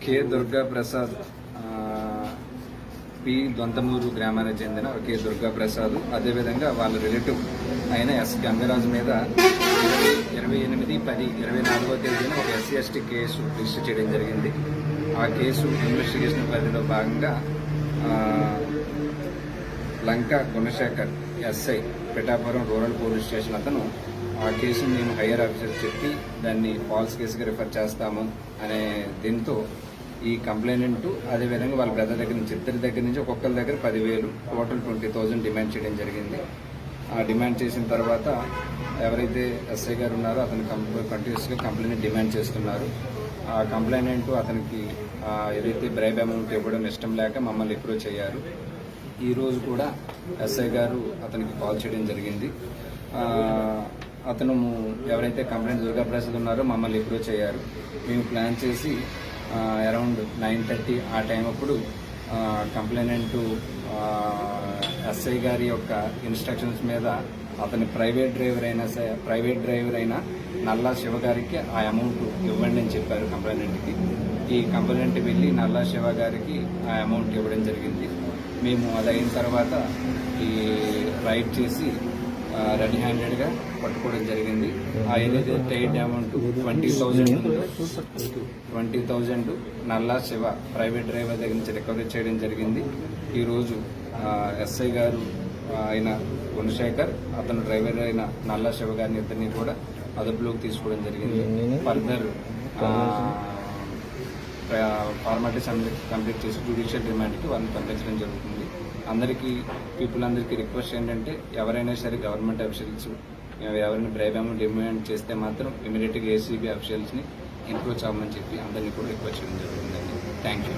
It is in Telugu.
కె దుర్గా ప్రసాద్ పి దొంతమూరు గ్రామానికి చెందిన కె దుర్గా ప్రసాద్, అదేవిధంగా వాళ్ళ రిలేటివ్ అయిన ఎస్ గంగరాజు మీద 28/10/24 తేదీన ఒక SC ST కేసు రిజిస్టర్ చేయడం జరిగింది. ఆ కేసు ఇన్వెస్టిగేషన్ పరిధిలో భాగంగా Lanka Gunasekhar SI Pithapuram rural police station అతను ఆ కేసును మేము హైయర్ ఆఫీసర్ చెప్పి దాన్ని ఫాల్స్ కేసుగా రిఫర్ చేస్తాము అనే దీంతో ఈ కంప్లైనెంట్ అదేవిధంగా వాళ్ళ బ్రదర్ దగ్గర నుంచి ఇద్దరి దగ్గర నుంచి ఒక్కొక్కరి దగ్గర 10,000 టోటల్ 20,000 డిమాండ్ చేయడం జరిగింది. ఆ డిమాండ్ చేసిన తర్వాత ఎవరైతే SI గారు ఉన్నారో అతను కంటిన్యూస్గా కంప్లైంట్ డిమాండ్ చేస్తున్నారు. ఆ కంప్లైనెంట్ అతనికి ఏదైతే బ్రైబ్ అమౌంట్ ఇవ్వడం ఇష్టం లేక మమ్మల్ని అప్రోచ్ అయ్యారు. ఈరోజు కూడా SI గారు అతనికి కాల్ చేయడం జరిగింది. అతను ఎవరైతే కంప్లైంట్ దుర్గా ప్రసాద్ ఉన్నారో మమ్మల్ని అప్రోచ్ అయ్యారు. మేము ప్లాన్ చేసి అరౌండ్ 9:30 ఆ టైం అప్పుడు కంప్లైనెంట్ SI గారి యొక్క ఇన్స్ట్రక్షన్స్ మీద అతని ప్రైవేట్ డ్రైవర్ అయిన నల్లా శివ గారికి ఆ అమౌంట్ ఇవ్వండి అని చెప్పారు కంప్లైనెంట్కి. ఈ కంప్లైనెంట్ వెళ్ళి నల్లా శివ గారికి ఆ అమౌంట్ ఇవ్వడం జరిగింది. మేము అది అయిన తర్వాత ఈ రైడ్ చేసి రెడీ హ్యాండెడ్గా పట్టుకోవడం జరిగింది. ఆ ఏదైతే టైడ్ అమౌంట్ 20,000 నల్లా శివ ప్రైవేట్ డ్రైవర్ దగ్గర నుంచి రికవరీ చేయడం జరిగింది. ఈరోజు SI గారు అయిన గుణశేఖర్, అతను డ్రైవర్ అయిన నల్లా శివ గారిని ఇద్దరిని కూడా అదుపులోకి తీసుకోవడం జరిగింది. ఫర్దర్ ఫార్మాలిటీస్ కంప్లీట్ చేసి జ్యుడిషియల్ రిమాండ్కి వాళ్ళని పంపించడం జరుగుతుంది. పీపుల్ అందరికీ రిక్వెస్ట్ ఏంటంటే ఎవరైనా సరే గవర్నమెంట్ అఫీషియల్స్ ఎవరైనా బ్రైబ్ అమౌంట్ డిమాండ్ చేస్తే మాత్రం ఇమీడియట్గా ACB అఫీషియల్స్ని అప్రోచ్ అవ్వమని చెప్పి అందరినీ కూడా రిక్వెస్ట్ చేయడం జరుగుతుందండి. Thank you.